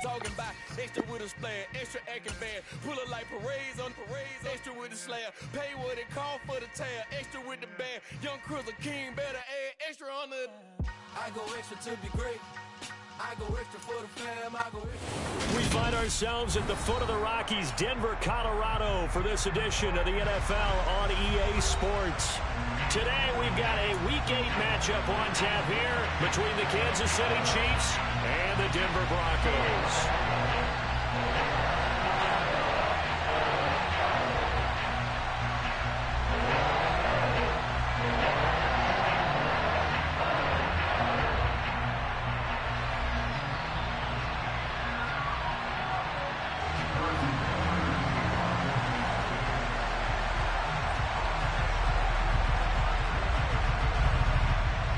Talking about extra with a splash, extra acting bad. Pull it like parades on parades, extra with the slab. Pay what it call for the tab, extra with the bag. Young Cruiser King better add extra on the. I go extra to be great. I go extra for the fam. I go extra. We find ourselves at the foot of the Rockies, Denver, Colorado, for this edition of the NFL on EA Sports. Today we've got a Week 8 matchup on tap here between the Kansas City Chiefs and the Denver Broncos.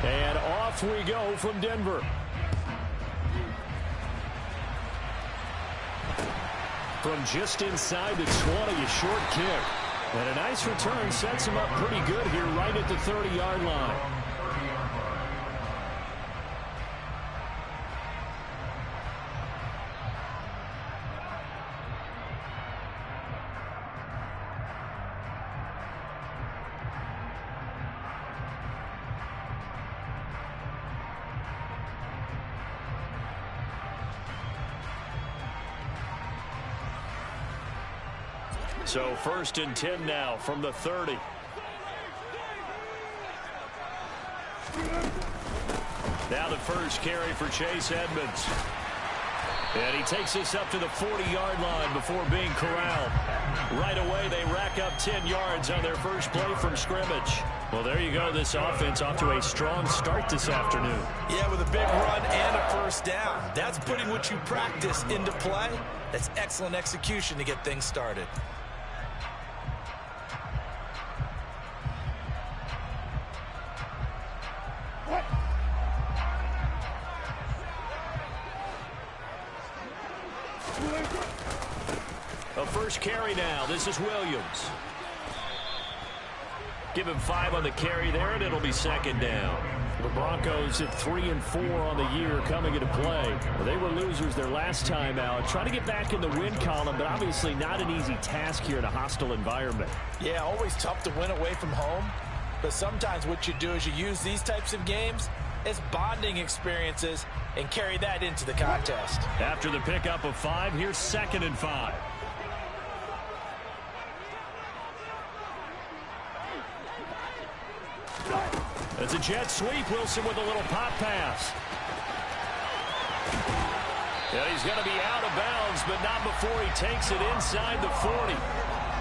And off we go from Denver. From just inside the 20, a short kick. And a nice return sets him up pretty good here right at the 30-yard line. So 1st and 10 now from the 30. Now the first carry for Chase Edmonds. And he takes us up to the 40-yard line before being corralled. Right away, they rack up 10 yards on their first play from scrimmage. Well, there you go. This offense off to a strong start this afternoon. Yeah, with a big run and a first down. That's putting what you practice into play. That's excellent execution to get things started. A first carry now. This is Williams. Give him 5 on the carry there, and it'll be second down. The Broncos at 3-4 on the year coming into play. Well, they were losers their last time out. Trying to get back in the win column, but obviously not an easy task here in a hostile environment. Yeah, always tough to win away from home. But sometimes what you do is you use these types of games as bonding experiences and carry that into the contest. After the pickup of 5, here's 2nd and 5. It's a jet sweep. Wilson with a little pop pass. And he's going to be out of bounds, but not before he takes it inside the 40.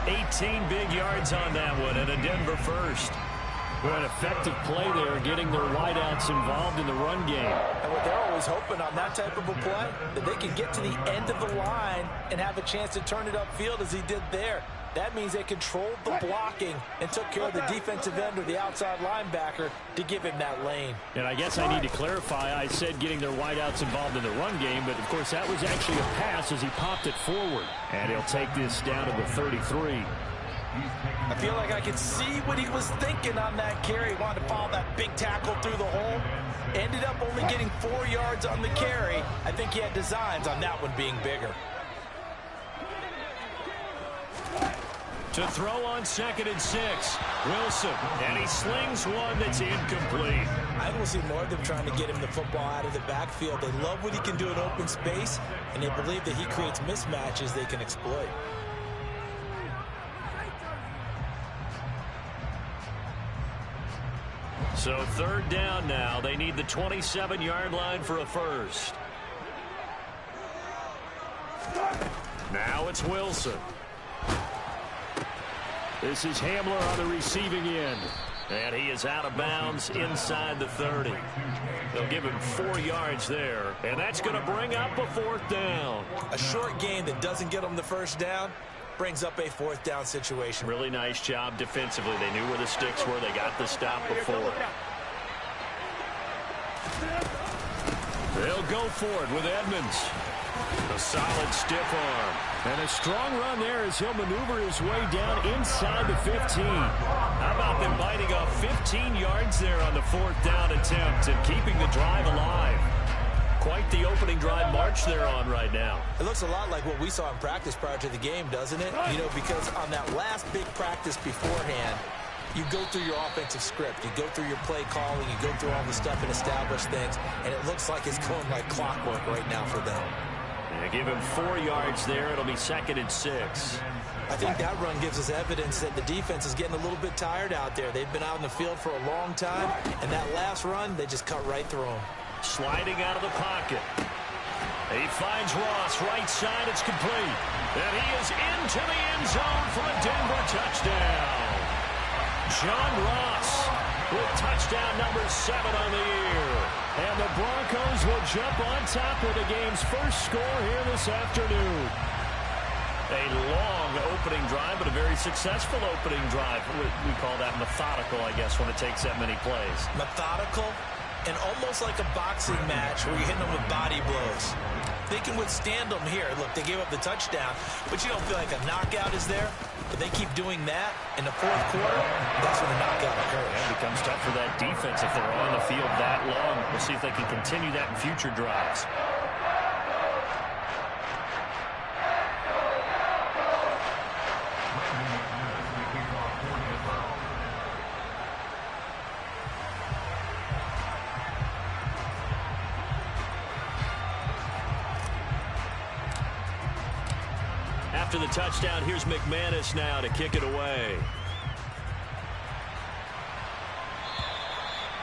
18 big yards on that one, and a Denver first. An effective play there, getting their wideouts involved in the run game. And what they're always hoping on that type of a play, that they can get to the end of the line and have a chance to turn it upfield as he did there. That means they controlled the blocking and took care of the defensive end or the outside linebacker to give him that lane. And I guess I need to clarify, I said getting their wideouts involved in the run game, but of course that was actually a pass as he popped it forward. And he'll take this down to the 33. I feel like I could see what he was thinking on that carry. He wanted to follow that big tackle through the hole. Ended up only getting 4 yards on the carry. I think he had designs on that one being bigger. To throw on 2nd and 6, Wilson, and he slings one that's incomplete. I will see more of them trying to get him the football out of the backfield. They love what he can do in open space, and they believe that he creates mismatches they can exploit. So 3rd down now. They need the 27-yard line for a first. Now it's Wilson. This is Hamler on the receiving end. And he is out of bounds inside the 30. They'll give him 4 yards there. And that's going to bring up a 4th down. A short gain that doesn't get them the first down brings up a 4th down situation. Really nice job defensively. They knew where the sticks were. They got the stop before. They'll go for it with Edmonds. A solid stiff arm. And a strong run there as he'll maneuver his way down inside the 15. How about them biting off 15 yards there on the 4th down attempt and keeping the drive alive? quite the opening drive march they're on right now. It looks a lot like what we saw in practice prior to the game, doesn't it? You know, because on that last big practice beforehand, you go through your offensive script. You go through your play calling. You go through all the stuff and establish things. And it looks like it's going like clockwork right now for them. They give him 4 yards there. It'll be 2nd and 6. I think that run gives us evidence that the defense is getting a little bit tired out there. They've been out in the field for a long time. And that last run, they just cut right through them. Sliding out of the pocket. He finds Ross. Right side. It's complete. And he is into the end zone for a Denver touchdown. John Ross with touchdown number 7 on the year. And the Broncos will jump on top of the game's first score here this afternoon. A long opening drive, but a very successful opening drive. We call that methodical, I guess, when it takes that many plays. Methodical and almost like a boxing match where you're hitting them with body blows. They can withstand them here. Look, they gave up the touchdown, but you don't feel like a knockout is there. But they keep doing that in the fourth quarter, that's when the knockout occurs. It becomes tough for that defense if they're on the field that long. We'll see if they can continue that in future drives. After the touchdown, here's McManus now to kick it away.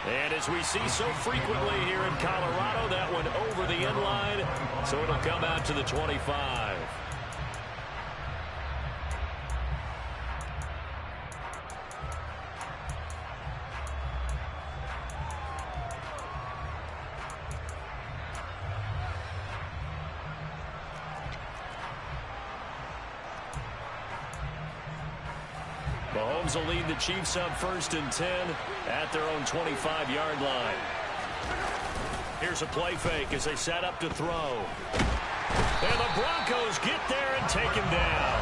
And as we see so frequently here in Colorado, that one over the end line, so it'll come out to the 25. Mahomes will lead the Chiefs up 1st and 10 at their own 25-yard line. Here's a play fake as they set up to throw. And the Broncos get there and take him down.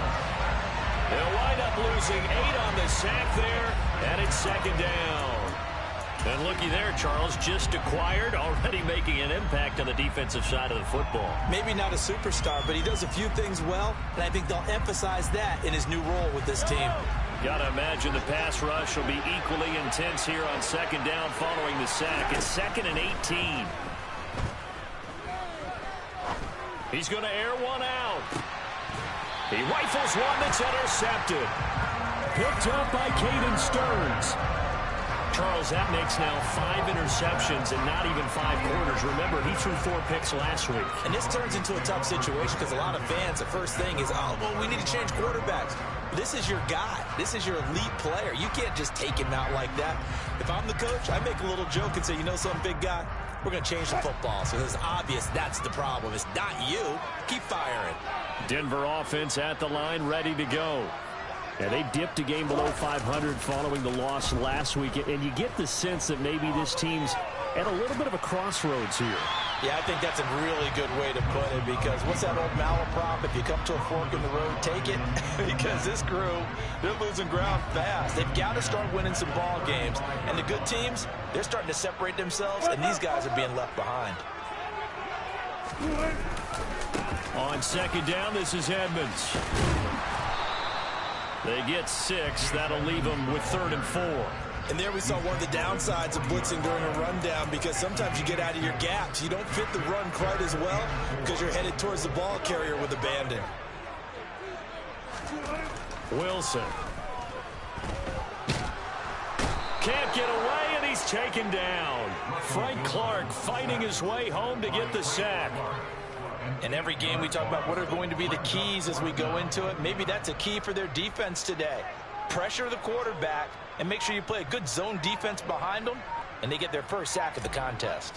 They'll wind up losing 8 on the sack there, and it's 2nd down. And looky there, Charles, just acquired, already making an impact on the defensive side of the football. Maybe not a superstar, but he does a few things well, and I think they'll emphasize that in his new role with this team. Got to imagine the pass rush will be equally intense here on 2nd down following the sack. It's 2nd and 18. He's going to air one out. He rifles one that's intercepted. Picked up by Caden Stearns. Charles, that makes now 5 interceptions and not even 5 quarters. Remember, he threw 4 picks last week. And this turns into a tough situation because a lot of fans, the first thing is, oh, well, we need to change quarterbacks. This is your guy. This is your elite player. You can't just take him out like that. If I'm the coach, I make a little joke and say, you know something, big guy? We're going to change the football. So it's obvious that's the problem. It's not you. Keep firing. Denver offense at the line, ready to go. Yeah, they dipped a game below 500 following the loss last week, and you get the sense that maybe this team's at a little bit of a crossroads here. Yeah, I think that's a really good way to put it, because what's that old malaprop? If you come to a fork in the road, take it. Because this crew, they're losing ground fast. They've got to start winning some ball games. And the good teams, they're starting to separate themselves, and these guys are being left behind. On 2nd down, this is Edmonds. They get 6. That'll leave them with 3rd and 4. And there we saw one of the downsides of blitzing during a rundown, because sometimes you get out of your gaps. You don't fit the run quite as well because you're headed towards the ball carrier with abandon. Wilson. Can't get away, and he's taken down. Frank Clark fighting his way home to get the sack. In every game we talk about what are going to be the keys as we go into it. Maybe that's a key for their defense today. Pressure the quarterback and make sure you play a good zone defense behind them, and they get their first sack of the contest.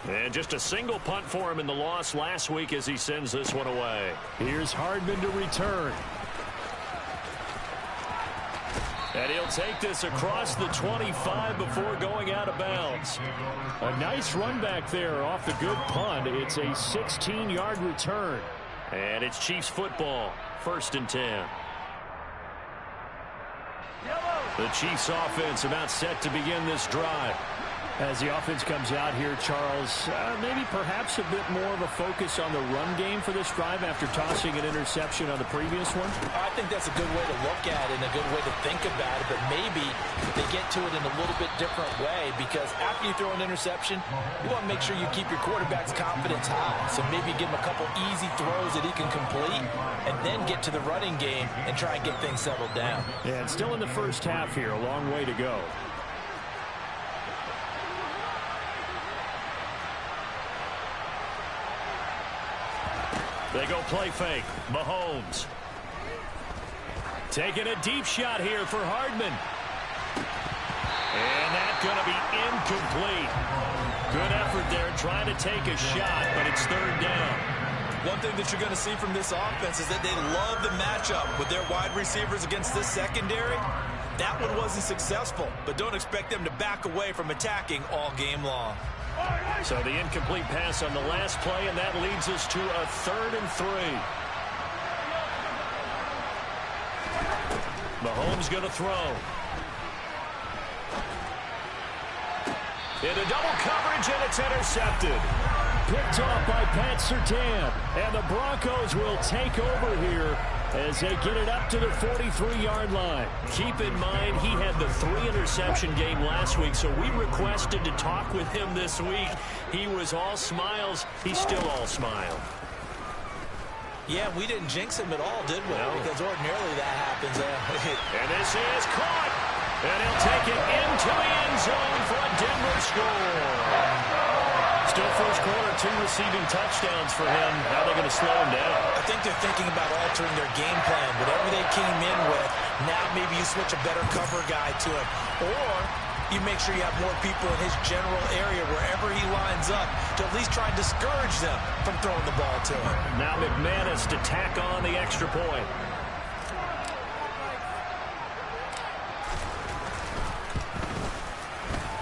And just a single punt for him in the loss last week as he sends this one away. Here's Hardman to return. And he'll take this across the 25 before going out of bounds. A nice run back there off the good punt. It's a 16-yard return. And it's Chiefs football, 1st and 10. The Chiefs offense about set to begin this drive. As the offense comes out here, Charles, maybe perhaps a bit more of a focus on the run game for this drive after tossing an interception on the previous one? I think that's a good way to look at it and a good way to think about it, but maybe they get to it in a little bit different way, because after you throw an interception, you want to make sure you keep your quarterback's confidence high. So maybe give him a couple easy throws that he can complete and then get to the running game and try and get things settled down. And still in the first half here, a long way to go. They go play fake. Mahomes. Taking a deep shot here for Hardman. And that's going to be incomplete. Good effort there trying to take a shot, but it's third down. One thing that you're going to see from this offense is that they love the matchup with their wide receivers against this secondary. That one wasn't successful, but don't expect them to back away from attacking all game long. So the incomplete pass on the last play, and that leads us to a 3rd and 3. Mahomes going to throw. Into double coverage, and it's intercepted. Picked off by Pat Surtain, and the Broncos will take over here as they get it up to the 43-yard line. Keep in mind, he had the 3-interception game last week, so we requested to talk with him this week. He was all smiles. He's still all smile. Yeah, we didn't jinx him at all, did we? No. Because ordinarily that happens. And this is caught. And he'll take it into the end zone for a Denver score. Still first quarter, 2 receiving touchdowns for him. How are they going to slow him down? I think they're thinking about altering their game plan. Whatever they came in with, now maybe you switch a better cover guy to it. Or you make sure you have more people in his general area wherever he lines up to at least try and discourage them from throwing the ball to him. Now McManus to tack on the extra point.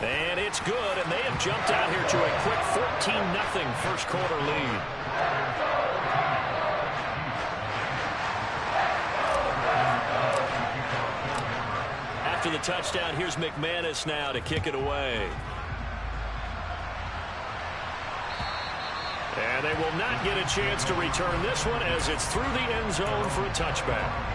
And it's good, and they have jumped out here to a quick 14-0 first quarter lead. After the touchdown, here's McManus now to kick it away. And they will not get a chance to return this one as it's through the end zone for a touchback.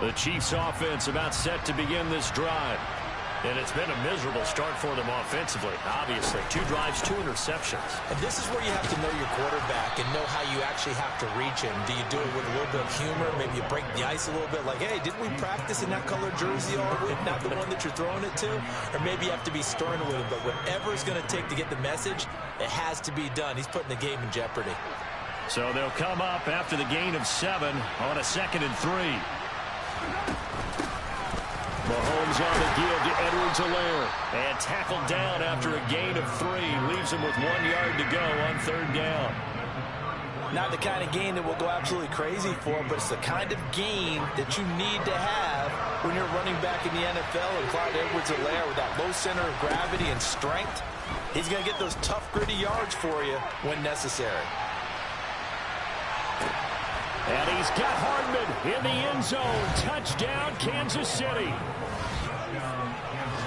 The Chiefs offense about set to begin this drive. And it's been a miserable start for them offensively. Obviously, 2 drives, 2 interceptions. And this is where you have to know your quarterback and know how you actually have to reach him. Do you do it with a little bit of humor? Maybe you break the ice a little bit like, hey, didn't we practice in that colored jersey all week? Not the one that you're throwing it to? Or maybe you have to be stern with him. But whatever it's going to take to get the message, it has to be done. He's putting the game in jeopardy. So they'll come up after the gain of 7 on a 2nd and 3. Mahomes on the give to Edwards-Helaire. And tackled down after a gain of 3. Leaves him with 1 yard to go on 3rd down. Not the kind of gain that will go absolutely crazy for, but it's the kind of gain that you need to have when you're running back in the NFL. And Clyde Edwards-Helaire, with that low center of gravity and strength, he's going to get those tough, gritty yards for you when necessary. And he's got Hardman in the end zone. Touchdown, Kansas City.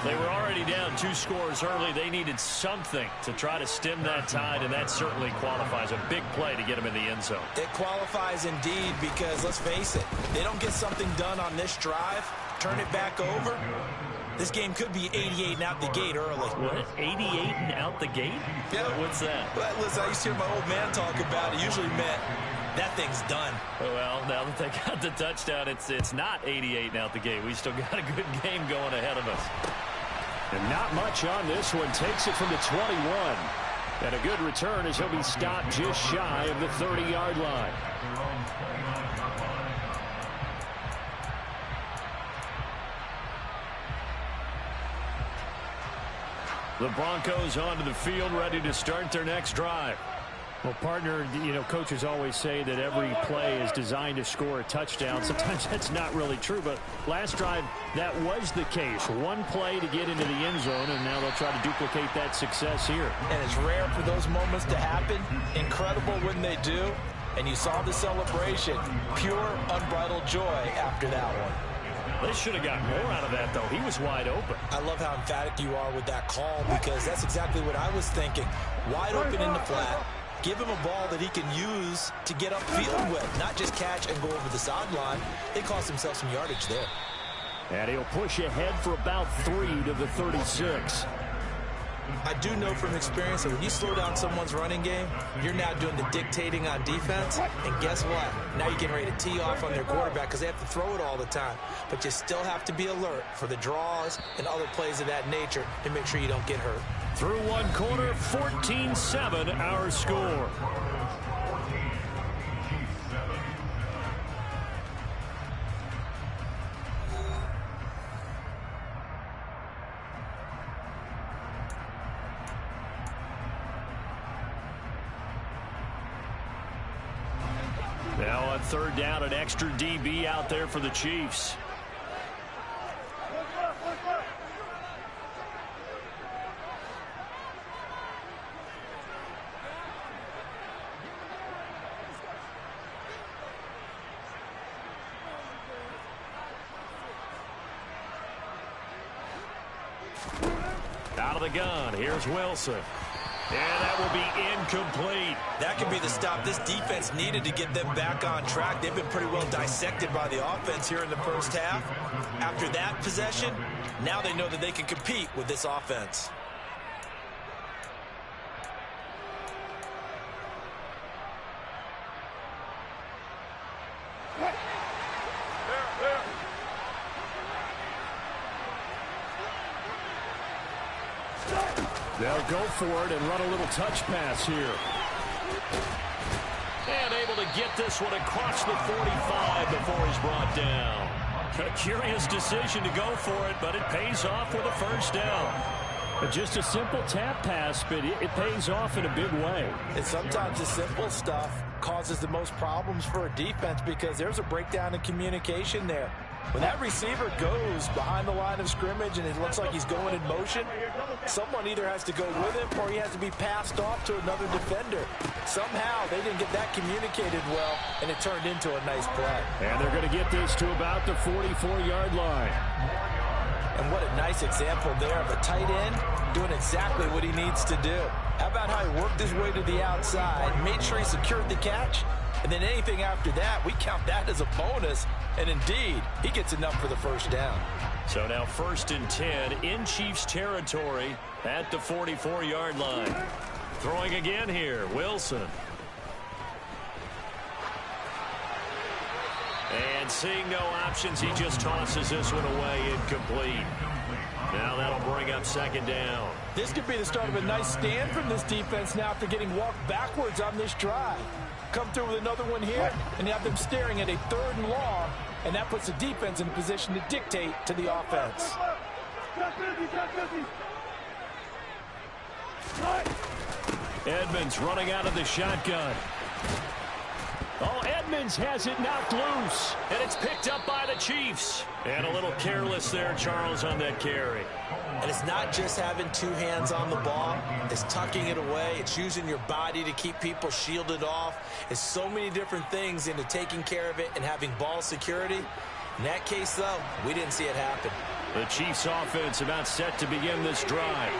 They were already down 2 scores early. They needed something to try to stem that tide, and that certainly qualifies. A big play to get him in the end zone. It qualifies indeed, because let's face it, they don't get something done on this drive, turn it back over, this game could be 88 and out the gate early. What? 88 and out the gate? Yeah. What's that? Well, listen, I used to hear my old man talk about it. Usually meant that thing's done. Well, now that they got the touchdown, it's not 88 and out the gate. We still got a good game going ahead of us. And not much on this one. Takes it from the 21. And a good return as he'll be stopped just shy of the 30-yard line. The Broncos onto the field, ready to start their next drive. Well, partner, coaches always say that every play is designed to score a touchdown. Sometimes that's not really true, but last drive, that was the case. One play to get into the end zone, and now they'll try to duplicate that success here. And it's rare for those moments to happen. Incredible when they do. And you saw the celebration. Pure, unbridled joy after that one. They should have got more out of that, though. He was wide open. I love how emphatic you are with that call, because that's exactly what I was thinking. Wide open in the flat. Give him a ball that he can use to get upfield with, not just catch and go over the sideline. They cost themselves some yardage there. And he'll push ahead for about 3 to the 36. I do know from experience that when you slow down someone's running game, you're now doing the dictating on defense. And guess what? Now you're getting ready to tee off on their quarterback because they have to throw it all the time. But you still have to be alert for the draws and other plays of that nature to make sure you don't get hurt. Through one quarter, 14-7 our score. Now on third down, an extra DB out there for the Chiefs. Out of the gun, here's Wilson. And that will be incomplete. That could be the stop this defense needed to get them back on track. They've been pretty well dissected by the offense here in the first half. After that possession, now they know that they can compete with this offense. They'll go for it and run a little touch pass here. And able to get this one across the 45 before he's brought down. A curious decision to go for it, but it pays off with a first down. But just a simple tap pass, but it pays off in a big way. And sometimes the simple stuff causes the most problems for a defense because there's a breakdown in communication there. When that receiver goes behind the line of scrimmage and it looks like he's going in motion, someone either has to go with him or he has to be passed off to another defender. Somehow they didn't get that communicated well, and it turned into a nice play. And they're going to get this to about the 44-yard line. And what a nice example there of a tight end doing exactly what he needs to do. How about how he worked his way to the outside, made sure he secured the catch, and then anything after that, we count that as a bonus. And indeed, he gets enough for the first down. So now 1st and 10 in Chiefs territory at the 44-yard line. Throwing again here, Wilson. And seeing no options, he just tosses this one away, incomplete. Now that'll bring up 2nd down. This could be the start of a nice stand from this defense now after getting walked backwards on this drive. Come through with another one here, and you have them staring at a 3rd and long, and that puts the defense in a position to dictate to the offense. Edmonds running out of the shotgun. Oh, Edmonds has it knocked loose, and it's picked up by the Chiefs. And a little careless there, Charles, on that carry. And it's not just having 2 hands on the ball. It's tucking it away. It's using your body to keep people shielded off. It's so many different things into taking care of it and having ball security. In that case, though, we didn't see it happen. The Chiefs offense about set to begin this drive.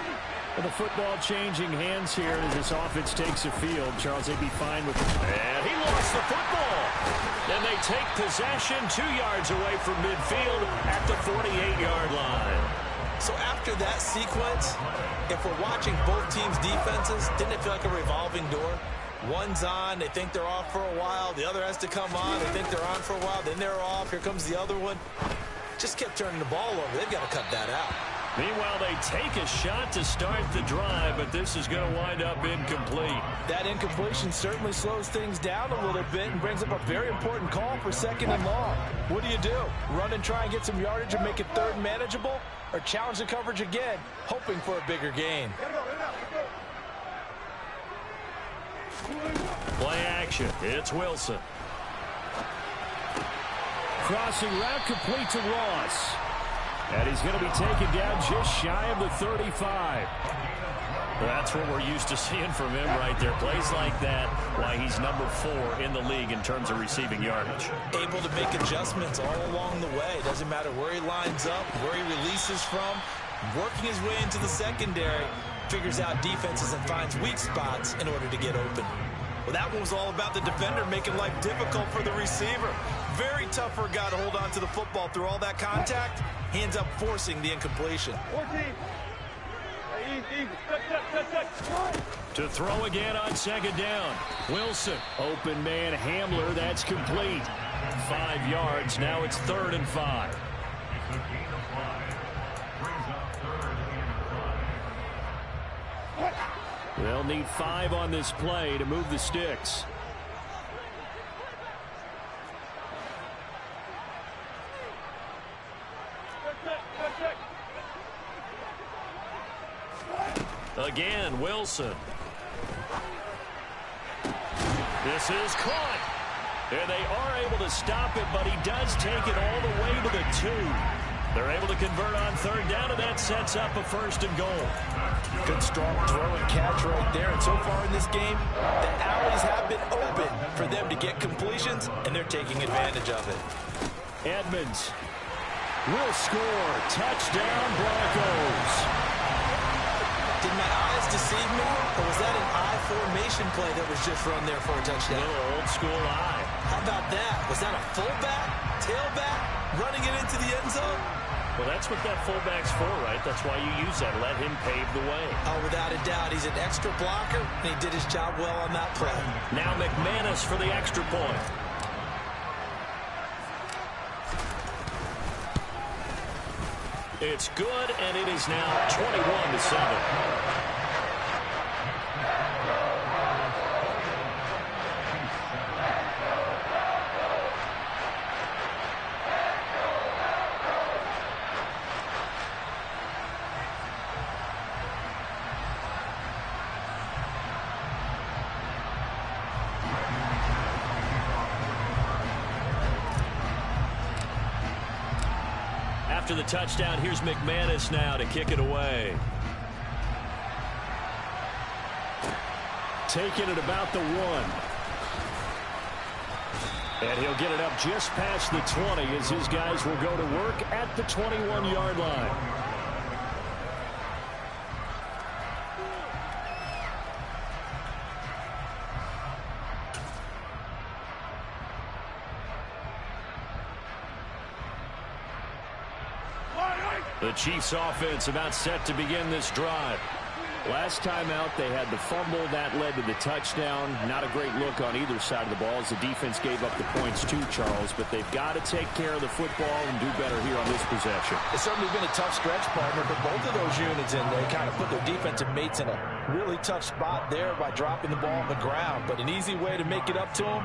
With the football changing hands here as this offense takes the field, Charles, they'd be fine with it. And he lost the football. And they take possession 2 yards away from midfield at the 48-yard line. So after that sequence, if we're watching both teams' defenses, didn't it feel like a revolving door? One's on, they think they're off for a while. The other has to come on, they think they're on for a while. Then they're off, here comes the other one. Just kept turning the ball over. They've got to cut that out. Meanwhile, they take a shot to start the drive, but this is going to wind up incomplete. That incompletion certainly slows things down a little bit and brings up a very important call for 2nd and long. What do? Run and try and get some yardage and make it 3rd manageable? Or challenge the coverage again, hoping for a bigger gain? Play action. It's Wilson. Crossing route complete to Ross. And he's going to be taken down just shy of the 35. That's what we're used to seeing from him right there. Plays like that, why he's number 4 in the league in terms of receiving yardage. Able to make adjustments all along the way. Doesn't matter where he lines up, where he releases from. Working his way into the secondary, figures out defenses and finds weak spots in order to get open. Well, that one was all about the defender making life difficult for the receiver. Very tough for a guy to hold on to the football through all that contact. He ends up forcing the incompletion. 14. To throw again on second down. Wilson. Open man Hamler. That's complete. 5 yards. Now it's 3rd and 5. They'll need 5 on this play to move the sticks. Again, Wilson. This is caught. And they are able to stop it, but he does take it all the way to the 2. They're able to convert on 3rd down, and that sets up a 1st and goal. Good strong throw and catch right there. And so far in this game, the alleys have been open for them to get completions, and they're taking advantage of it. Edmonds will score. Touchdown, Broncos. Did my eyes deceive me, or was that an I formation play that was just run there for a touchdown? A little old school eye. How about that? Was that a fullback, tailback, running it into the end zone? Well, that's what that fullback's for, right? That's why you use that. Let him pave the way. Oh, without a doubt. He's an extra blocker, and he did his job well on that play. Now McManus for the extra point. It's good, and it is now 21-7. After the touchdown, here's McManus now to kick it away. Taking it about the 1. And he'll get it up just past the 20 as his guys will go to work at the 21-yard line. The Chiefs offense about set to begin this drive. Last time out, they had the fumble. That led to the touchdown. Not a great look on either side of the ball as the defense gave up the points too, Charles. But they've got to take care of the football and do better here on this possession. It's certainly been a tough stretch, partner, but both of those units in there kind of put their defensive mates in a really tough spot there by dropping the ball on the ground. But an easy way to make it up to them,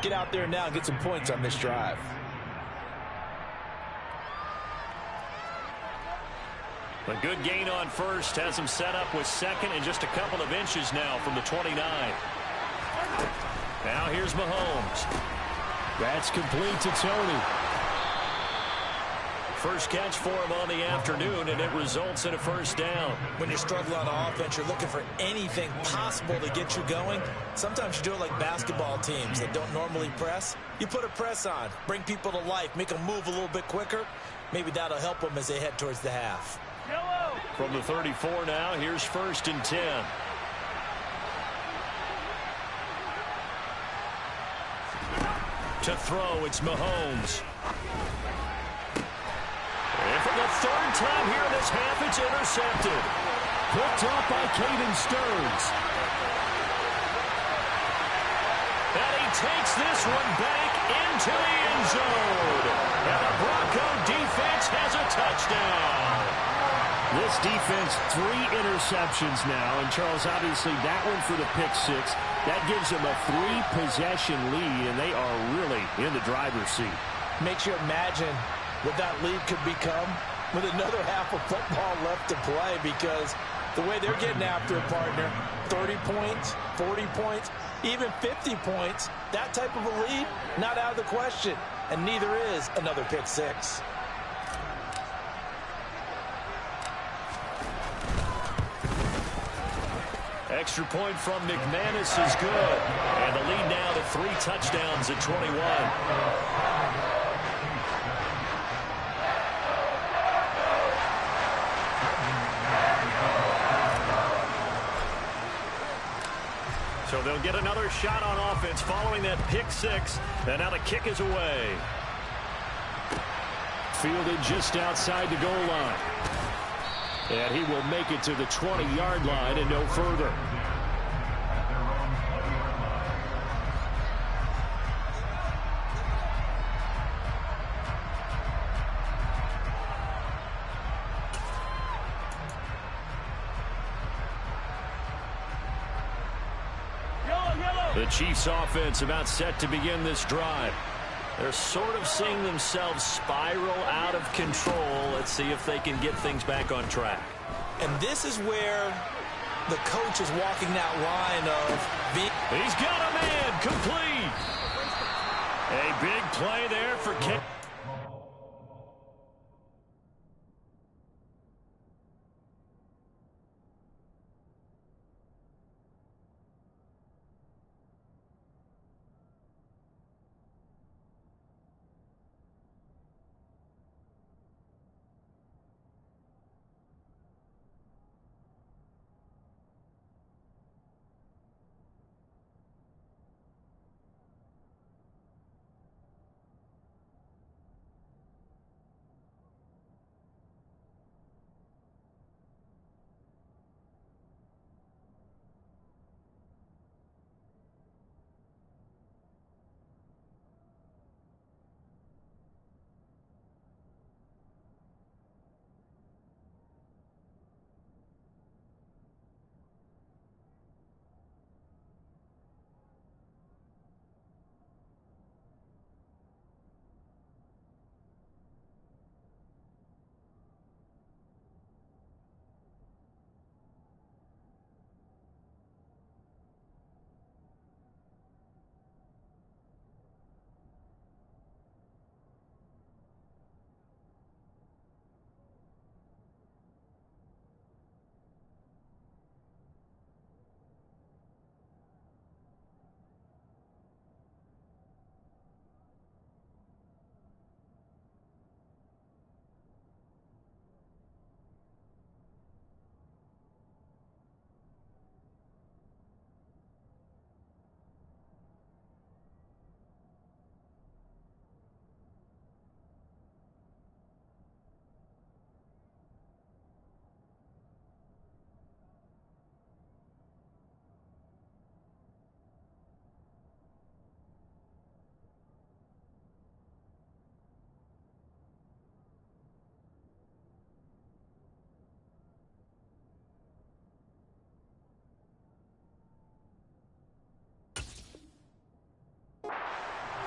get out there now and get some points on this drive. A good gain on first has him set up with second and just a couple of inches now from the 29. Now here's Mahomes. That's complete to Tony. First catch for him on the afternoon, and it results in a 1st down. When you're struggling on offense, you're looking for anything possible to get you going. Sometimes you do it like basketball teams that don't normally press. You put a press on, bring people to life, make them move a little bit quicker. Maybe that'll help them as they head towards the half. From the 34 now, here's 1st and 10. To throw, it's Mahomes. And for the 3rd time here this half, it's intercepted. Picked up by Caden Stearns. And he takes this one back into the end zone. And the Bronco defense has a touchdown. This defense, 3 interceptions now. And, Charles, obviously that one for the pick 6. That gives them a 3-possession lead, and they are really in the driver's seat. Makes you imagine what that lead could become with another half of football left to play, because The way they're getting after it, partner, 30 points, 40 points, even 50 points, that type of a lead, not out of the question. And neither is another pick six. Extra point from McManus is good. And the lead now to 3 touchdowns at 21. So they'll get another shot on offense following that pick six. And now the kick is away. Fielded just outside the goal line. And he will make it to the 20-yard line and no further. The Chiefs offense about set to begin this drive. They're sort of seeing themselves spiral out of control. Let's see if they can get things back on track. And this is where the coach is walking that line of... He's got a man complete. A big play there for Ken.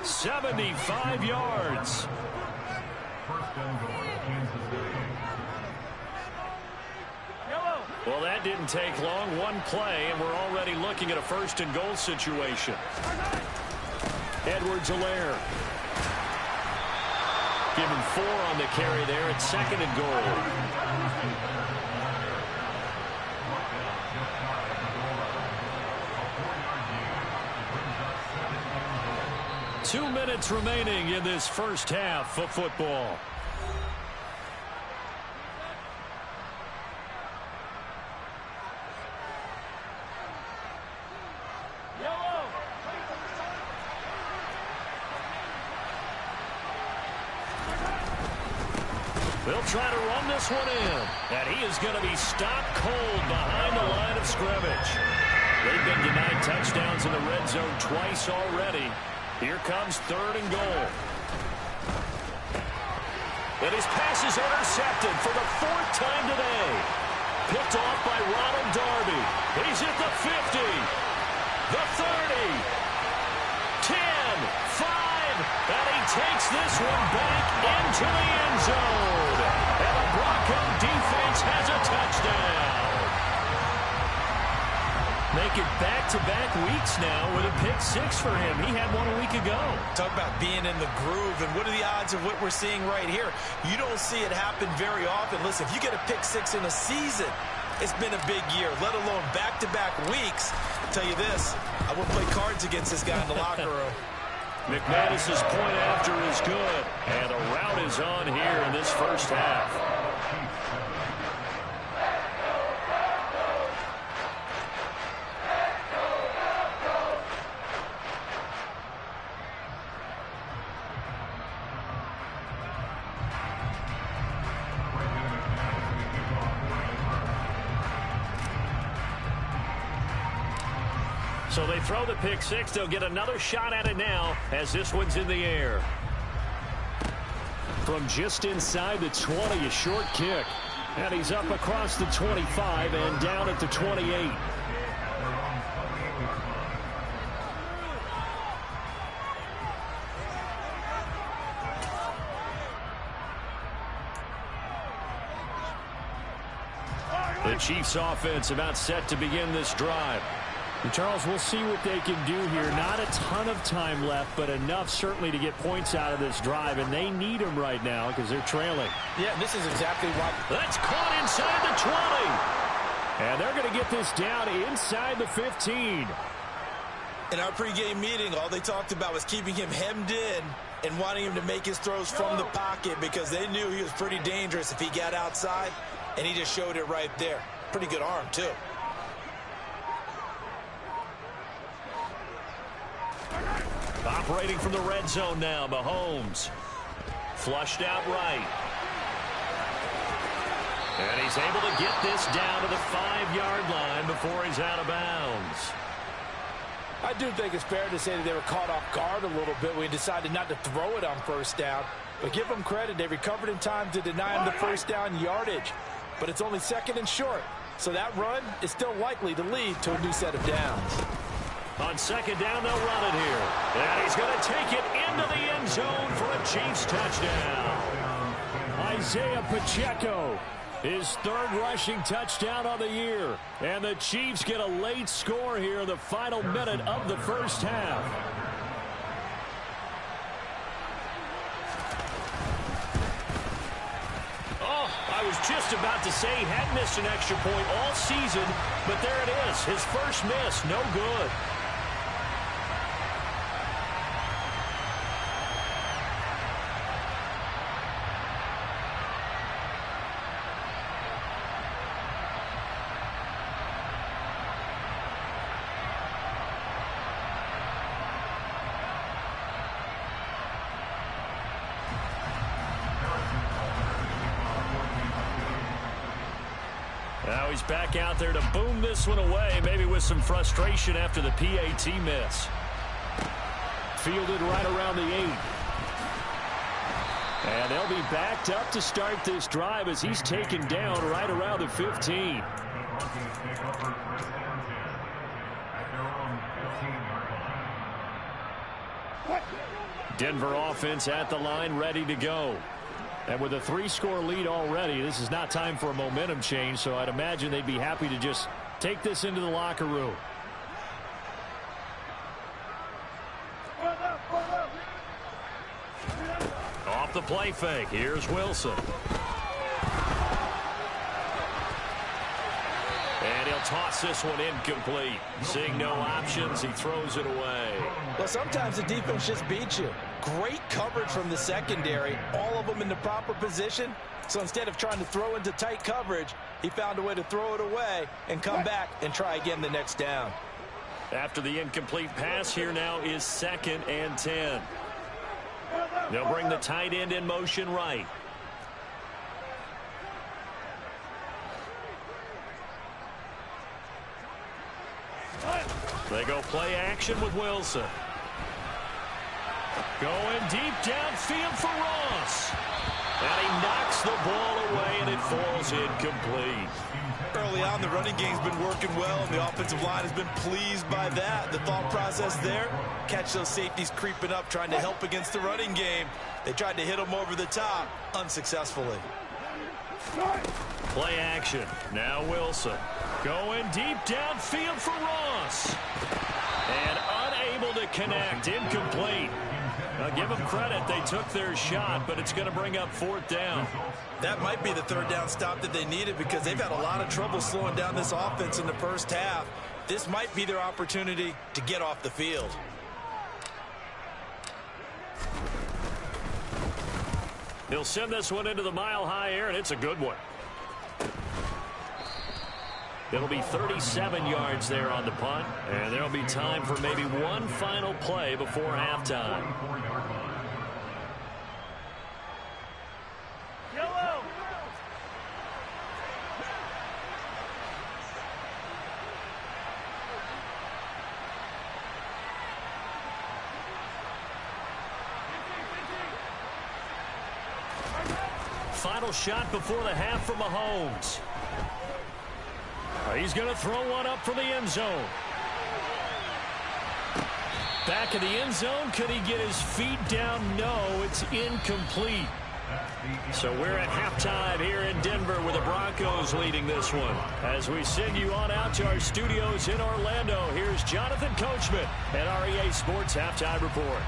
$75 yards. Well, that didn't take long. One play, and we're already looking at a first and goal situation. Edwards-Helaire. Given 4 on the carry there at second and goal. 2 minutes remaining in this first half of football. They'll try to run this one in. And he is going to be stopped cold behind the line of scrimmage. They've been denied touchdowns in the red zone twice already. Here comes third and goal. And his pass is intercepted for the 4th time today. Picked off by Ronald Darby. He's at the 50, the 30, 10, 5, and he takes this one back into the end zone. And the Bronco defense has a touchdown. make it back-to-back weeks now with a pick six for him. He had one a week ago. Talk about being in the groove, and what are the odds of what we're seeing right here? You don't see it happen very often. Listen, if you get a pick six in a season, it's been a big year, let alone back-to-back weeks. I'll tell you this, I wouldn't play cards against this guy in the locker room. McManus's point after is good, and a rout is on here in this first half. So they throw the pick six. They'll get another shot at it now as this one's in the air. From just inside the 20, a short kick. And he's up across the 25 and down at the 28. The Chiefs offense about set to begin this drive. And Charles, we'll see what they can do here. Not a ton of time left, but enough certainly to get points out of this drive, and they need them right now because they're trailing. Yeah, this is exactly why. That's caught inside the 20. And they're going to get this down inside the 15. In our pregame meeting, all they talked about was keeping him hemmed in and wanting him to make his throws from the pocket because they knew he was pretty dangerous if he got outside, and he just showed it right there. Pretty good arm, too. Operating from the red zone now, Mahomes. Flushed out right. And he's able to get this down to the 5-yard line before he's out of bounds. I do think it's fair to say that they were caught off guard a little bit when he decided not to throw it on first down. But give them credit, they recovered in time to deny him the first down yardage. But it's only second and short, so that run is still likely to lead to a new set of downs. On second down, they'll run it here. And he's going to take it into the end zone for a Chiefs touchdown. Isaiah Pacheco, his third rushing touchdown on the year. And the Chiefs get a late score here in the final minute of the first half. Oh, I was just about to say he had missed an extra point all season, but there it is. His first miss, no good. Now he's back out there to boom this one away, maybe with some frustration after the PAT miss. Fielded right around the 8. And they'll be backed up to start this drive as he's taken down right around the 15. Denver offense at the line, ready to go. And with a 3-score lead already, this is not time for a momentum change, so I'd imagine they'd be happy to just take this into the locker room. Off the play fake, here's Wilson. And he'll toss this one incomplete. Seeing no options, he throws it away. Well, sometimes the defense just beats you. Great coverage from the secondary, all of them in the proper position. So instead of trying to throw into tight coverage, he found a way to throw it away and come back and try again the next down. After the incomplete pass, here now is 2nd and 10. They'll bring the tight end in motion right. They go play action with Wilson. Going deep downfield for Ross. And he knocks the ball away, and it falls incomplete. Early on, the running game's been working well, and the offensive line has been pleased by that. The thought process there, catch those safeties creeping up, trying to help against the running game. They tried to hit them over the top, unsuccessfully. Play action. Now Wilson. Going deep downfield for Ross. And unable to connect. Incomplete. Now give them credit. They took their shot, but it's going to bring up 4th down. That might be the 3rd down stop that they needed because they've had a lot of trouble slowing down this offense in the first half. This might be their opportunity to get off the field. He'll send this one into the mile-high air, and it's a good one. It'll be 37 yards there on the punt, and there'll be time for maybe one final play before halftime. Yellow. Final shot before the half from Mahomes. He's going to throw one up for the end zone. Back in the end zone. Could he get his feet down? No, it's incomplete. So we're at halftime here in Denver with the Broncos leading this one. As we send you on out to our studios in Orlando, here's Jonathan Coachman at our EA Sports Halftime Report.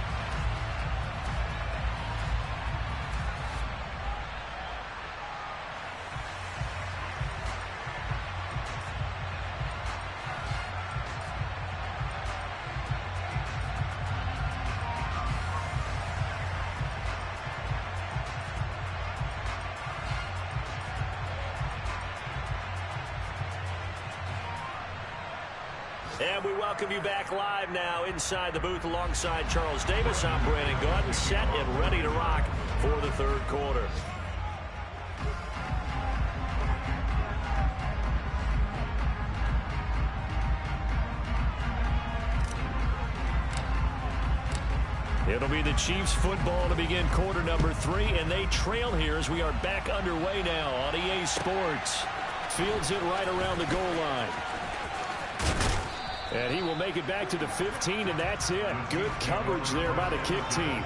And we welcome you back live now inside the booth alongside Charles Davis. I'm Brandon Gaudin, set and ready to rock for the 3rd quarter. It'll be the Chiefs football to begin quarter number 3, and they trail here as we are back underway now on EA Sports. Fields it right around the goal line. And he will make it back to the 15, and that's it. Good coverage there by the kick team.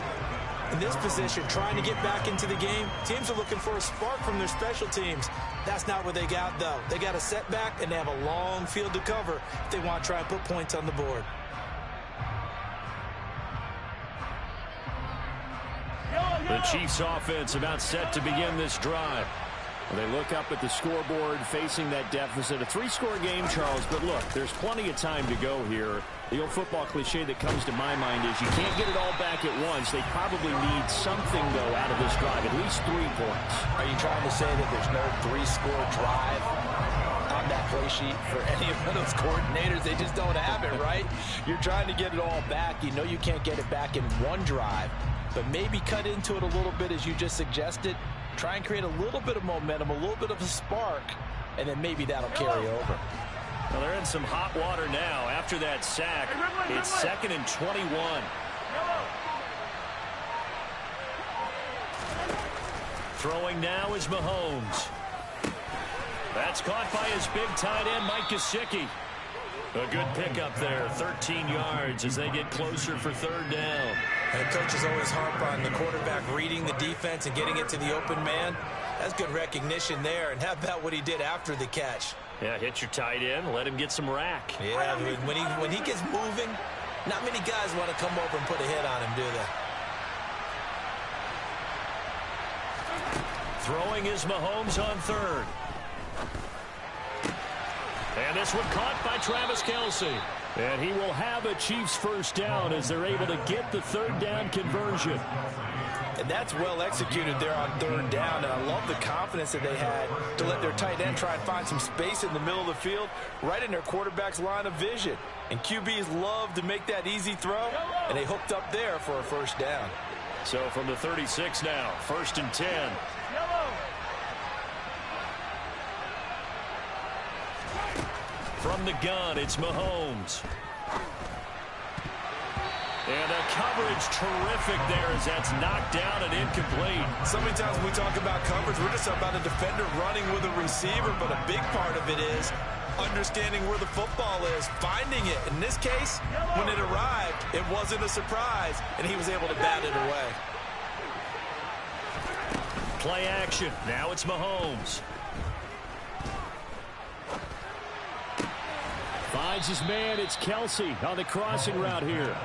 In this position, trying to get back into the game, teams are looking for a spark from their special teams. That's not what they got, though. They got a setback, and they have a long field to cover if they want to try and put points on the board. The Chiefs offense about set to begin this drive. They look up at the scoreboard facing that deficit. A 3-score game, Charles, but look, there's plenty of time to go here. The old football cliche that comes to my mind is you can't get it all back at once. They probably need something, though, out of this drive, at least 3 points. Are you trying to say that there's no 3-score drive on that play sheet for any of those coordinators? They just don't have it, right? You're trying to get it all back. You know you can't get it back in one drive, but maybe cut into it a little bit as you just suggested. Try and create a little bit of momentum, a little bit of a spark, and then maybe that'll carry over. Well, they're in some hot water now after that sack. It's 2nd and 21. Throwing now is Mahomes. That's caught by his big tight end, Mike Gesicki. A good pickup there, 13 yards as they get closer for 3rd down. And coaches always harp on the quarterback reading the defense and getting it to the open man. That's good recognition there. And how about what he did after the catch? Yeah, hit your tight end, let him get some rack. Yeah, when he gets moving, not many guys want to come over and put a hit on him, do they? Throwing is Mahomes on 3rd. And this one caught by Travis Kelce. And he will have a Chiefs 1st down as they're able to get the 3rd down conversion. And that's well executed there on 3rd down. And I love the confidence that they had to let their tight end try and find some space in the middle of the field, right in their quarterback's line of vision. And QBs love to make that easy throw, and they hooked up there for a 1st down. So from the 36 now, 1st and 10. From the gun, it's Mahomes. And the coverage terrific there as that's knocked down and incomplete. So many times when we talk about coverage, we're just about a defender running with a receiver, but a big part of it is understanding where the football is, finding it. In this case, when it arrived, it wasn't a surprise, and he was able to bat it away. Play action. Now it's Mahomes. Finds his man. It's Kelsey on the crossing route here.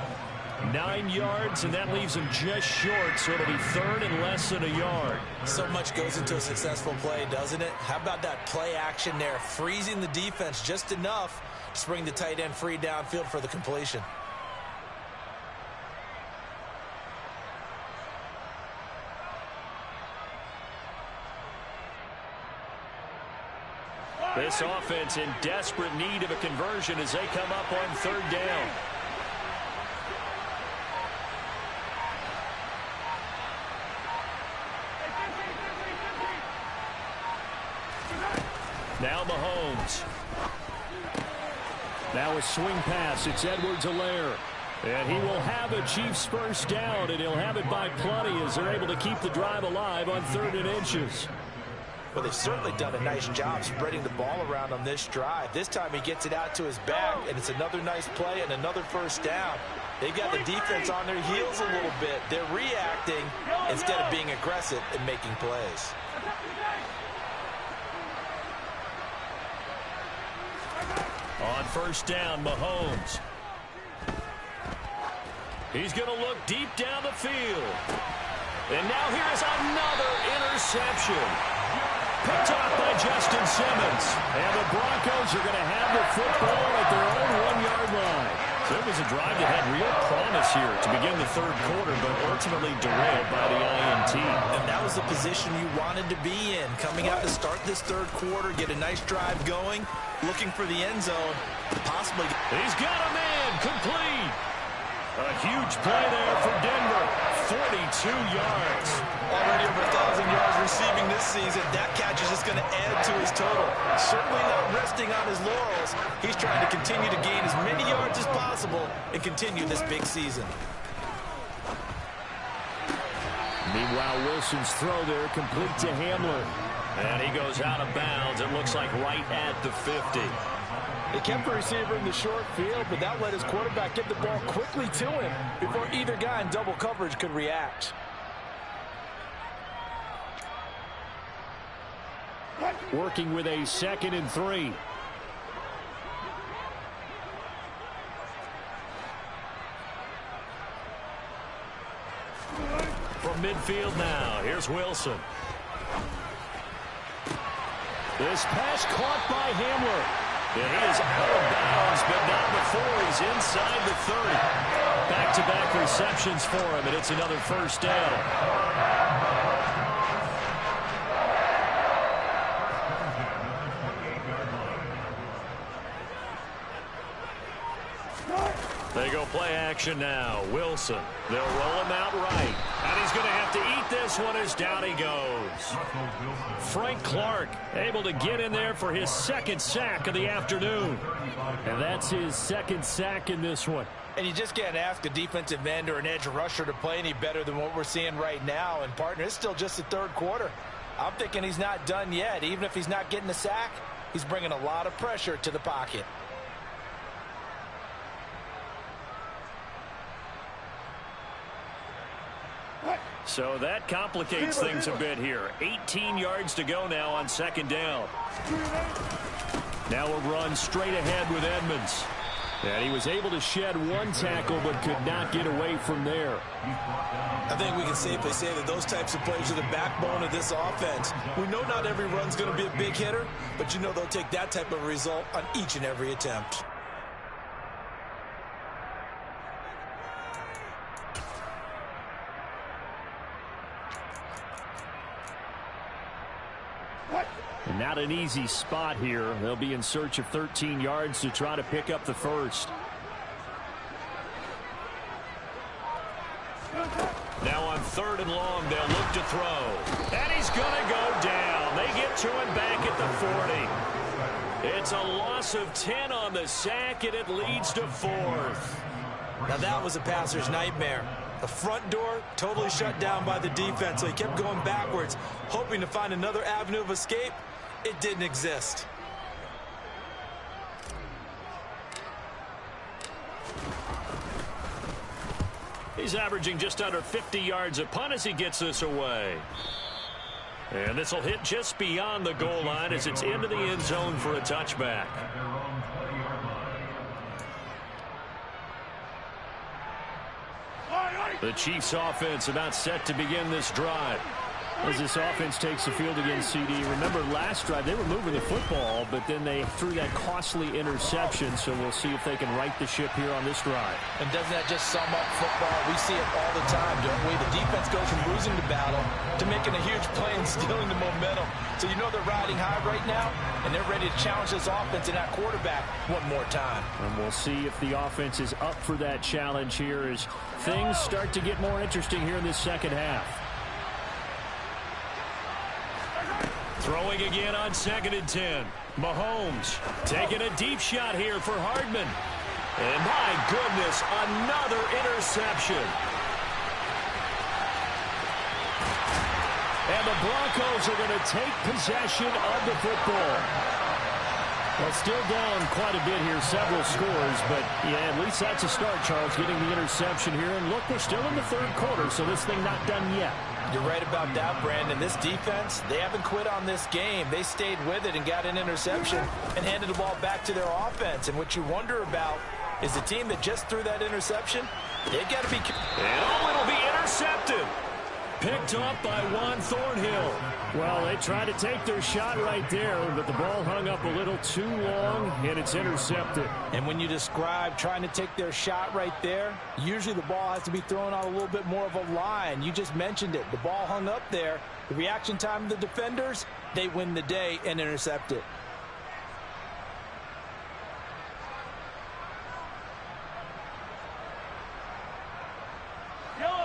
9 yards, and that leaves him just short, so it'll be third and less than a yard. So much goes into a successful play, doesn't it? How about that play action there, freezing the defense just enough to bring the tight end free downfield for the completion. This offense in desperate need of a conversion as they come up on third down. Now Mahomes. Now a swing pass. It's Edwards-Helaire. And he will have a Chiefs first down, and he'll have it by plenty as they're able to keep the drive alive on 3rd and inches. Well, they've certainly done a nice job spreading the ball around on this drive. This time he gets it out to his back, and it's another nice play and another first down. They've got the defense on their heels a little bit. They're reacting instead of being aggressive and making plays. On first down, Mahomes. He's going to look deep down the field. And now here's another interception. Picked off by Justin Simmons. And the Broncos are going to have the football at their own 1-yard line. So it was a drive that had real promise here to begin the third quarter, but ultimately derailed by the INT. And that was the position you wanted to be in. Coming out to start this third quarter, get a nice drive going, looking for the end zone. Possibly. He's got a man complete. A huge play there for Denver. 42 yards. Already over 1,000 yards receiving this season. That catch is just going to add to his total. Certainly not resting on his laurels. He's trying to continue to gain as many yards as possible and continue this big season. Meanwhile, Wilson's throw there complete to Hamler. And he goes out of bounds. It looks like right at the 50. They kept the receiver in the short field, but that let his quarterback get the ball quickly to him before either guy in double coverage could react. Working with a 2nd and 3. From midfield now, here's Wilson. This pass caught by Hamler. And he is out of bounds, but not before he's inside the 30. Back-to-back receptions for him, and it's another first down. They go play action now. Wilson. They'll roll him out right. And he's going to have to eat this one as down he goes. Frank Clark able to get in there for his 2nd sack of the afternoon. And that's his 2nd sack in this one. And you just can't ask a defensive end or an edge rusher to play any better than what we're seeing right now. And, partner, it's still just the third quarter. I'm thinking he's not done yet. Even if he's not getting the sack, he's bringing a lot of pressure to the pocket. So that complicates things a bit here. 18 yards to go now on 2nd down. Now a run straight ahead with Edmonds. And he was able to shed 1 tackle but could not get away from there. I think we can safely say that those types of plays are the backbone of this offense. We know not every run's going to be a big hitter, but you know they'll take that type of result on each and every attempt. And not an easy spot here. They'll be in search of 13 yards to try to pick up the first. Now on 3rd and long, they'll look to throw. And he's going to go down. They get to him back at the 40. It's a loss of 10 on the sack, and it leads to 4th. Now that was a passer's nightmare. The front door totally shut down by the defense, so he kept going backwards, hoping to find another avenue of escape. It didn't exist. He's averaging just under 50 yards a punt as he gets this away. And this will hit just beyond the goal line as it's into the end zone for a touchback. The Chiefs offense about set to begin this drive. As this offense takes the field against CD, remember last drive they were moving the football, but then they threw that costly interception, so we'll see if they can right the ship here on this drive. And doesn't that just sum up football? We see it all the time, don't we? The defense goes from losing the battle to making a huge play and stealing the momentum. So you know they're riding high right now, and they're ready to challenge this offense and that quarterback one more time. And we'll see if the offense is up for that challenge here as things start to get more interesting here in this second half. Throwing again on 2nd and 10. Mahomes taking a deep shot here for Hardman. And my goodness, another interception. And the Broncos are going to take possession of the football. Well, still down quite a bit here, several scores, but yeah, at least that's a start, Charles, getting the interception here. And look, we're still in the third quarter, so this thing not done yet. You're right about that, Brandon. This defense, they haven't quit on this game. They stayed with it and got an interception and handed the ball back to their offense. And what you wonder about is the team that just threw that interception, they've got to be... And it'll be intercepted. Picked up by Juan Thornhill. Well, they tried to take their shot right there, but the ball hung up a little too long, and it's intercepted. And when you describe trying to take their shot right there, usually the ball has to be thrown out a little bit more of a line. You just mentioned it. The ball hung up there. The reaction time of the defenders, they win the day and intercept it.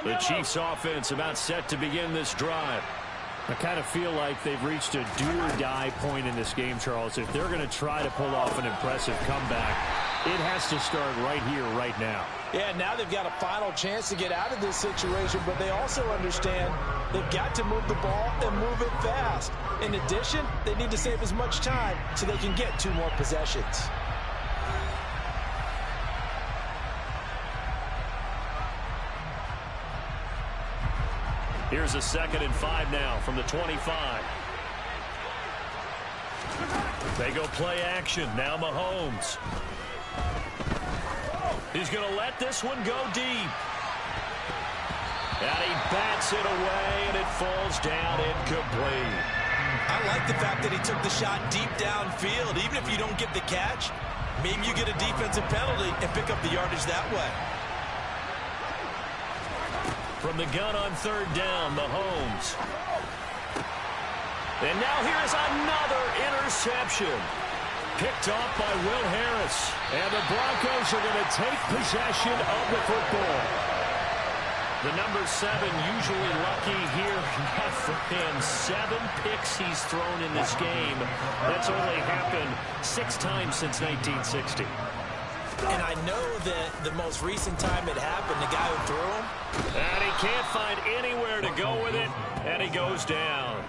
The Chiefs offense about set to begin this drive. I kind of feel like they've reached a do-or-die point in this game, Charles. If they're going to try to pull off an impressive comeback, it has to start right here, right now. Yeah, now they've got a final chance to get out of this situation, but they also understand they've got to move the ball and move it fast. In addition, they need to save as much time so they can get 2 more possessions. Here's a 2nd and 5 now from the 25. They go play action. Now Mahomes. He's going to let this one go deep. And he bats it away, and it falls down incomplete. I like the fact that he took the shot deep downfield. Even if you don't get the catch, maybe you get a defensive penalty and pick up the yardage that way. From the gun on 3rd down, Mahomes. And now here's another interception. Picked off by Will Harris. And the Broncos are going to take possession of the football. The number 7 usually lucky here. Not for him. 7 picks he's thrown in this game. That's only happened 6 times since 1960. And I know that the most recent time it happened, the guy who threw him. And he can't find anywhere to go with it, and he goes down.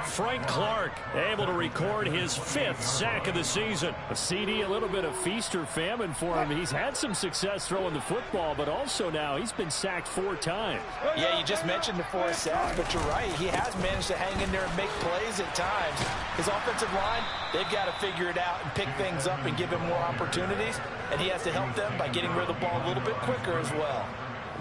Frank Clark able to record his 5th sack of the season. A CD, a little bit of feast or famine for him. He's had some success throwing the football, but also now he's been sacked 4 times. Yeah, you just mentioned the 4 sacks, but you're right. He has managed to hang in there and make plays at times. His offensive line, they've got to figure it out and pick things up and give him more opportunities, and he has to help them by getting rid of the ball a little bit quicker as well.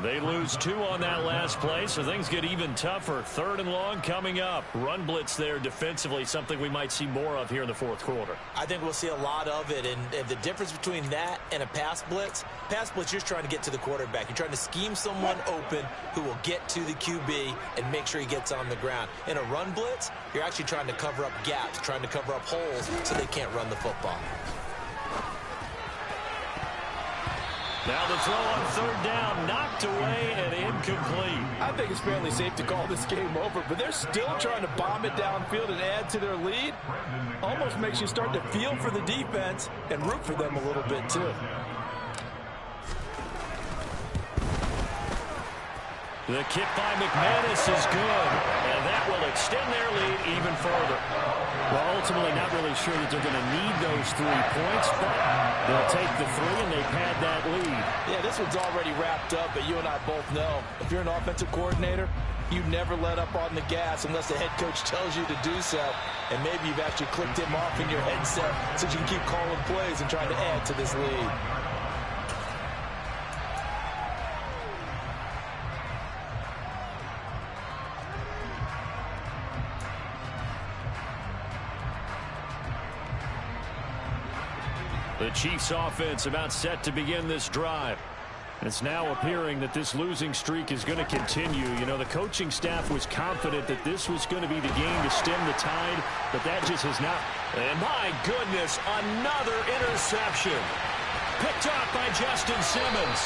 They lose 2 on that last play, so things get even tougher. 3rd and long coming up. Run blitz there defensively, something we might see more of here in the 4th quarter. I think we'll see a lot of it, and the difference between that and a pass blitz, you're trying to get to the quarterback. You're trying to scheme someone open who will get to the QB and make sure he gets on the ground. In a run blitz, you're actually trying to cover up gaps, trying to cover up holes so they can't run the football. Now the throw on 3rd down, knocked away and incomplete. I think it's fairly safe to call this game over, but they're still trying to bomb it downfield and add to their lead. Almost makes you start to feel for the defense and root for them a little bit too. The kick by McManus is good, and that will extend their lead even further. Well, ultimately not really sure that they're going to need those 3 points, but they'll take the 3 and they've had that lead. Yeah, this one's already wrapped up, but you and I both know if you're an offensive coordinator, you never let up on the gas unless the head coach tells you to do so. And maybe you've actually clicked him off in your headset so you can keep calling plays and trying to add to this lead. The Chiefs offense about set to begin this drive. It's now appearing that this losing streak is going to continue. You know, the coaching staff was confident that this was going to be the game to stem the tide, but that just has not. And my goodness, another interception. Picked off by Justin Simmons.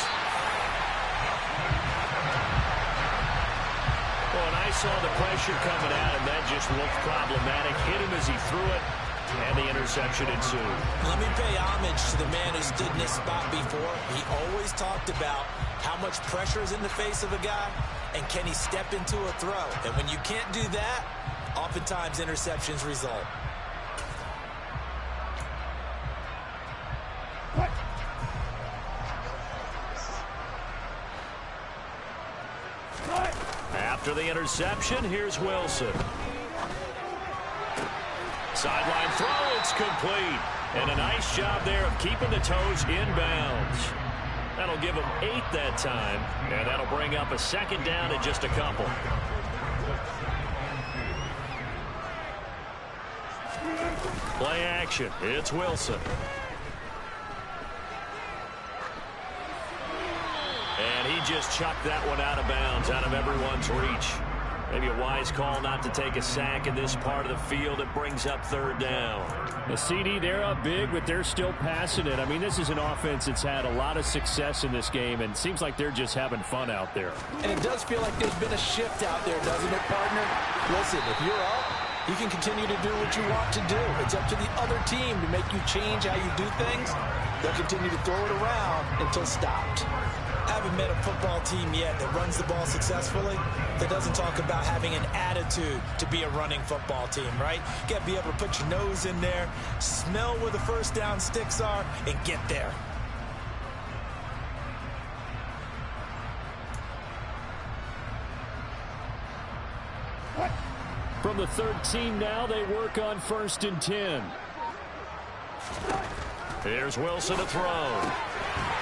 Well, and I saw the pressure coming at him. That just looked problematic. Hit him as he threw it, and the interception ensued. Let me pay homage to the man who stood in this spot before. He always talked about how much pressure is in the face of a guy, and can he step into a throw. And when you can't do that, oftentimes interceptions result. After the interception, here's Wilson. Sideline throw, it's complete. And a nice job there of keeping the toes inbounds. That'll give them 8 that time, and that'll bring up a second down and just a couple. Play action, it's Wilson. And he just chucked that one out of bounds, out of everyone's reach. Maybe a wise call not to take a sack in this part of the field. It brings up third down. The CD, they're up big, but they're still passing it. I mean, this is an offense that's had a lot of success in this game, and it seems like they're just having fun out there. And it does feel like there's been a shift out there, doesn't it, partner? Listen, if you're up, you can continue to do what you want to do. It's up to the other team to make you change how you do things. They'll continue to throw it around until stopped. I haven't met a football team yet that runs the ball successfully that doesn't talk about having an attitude to be a running football team, right? You got to be able to put your nose in there, smell where the first down sticks are, and get there. From the 13 now, they work on 1st and 10. Here's Wilson to throw.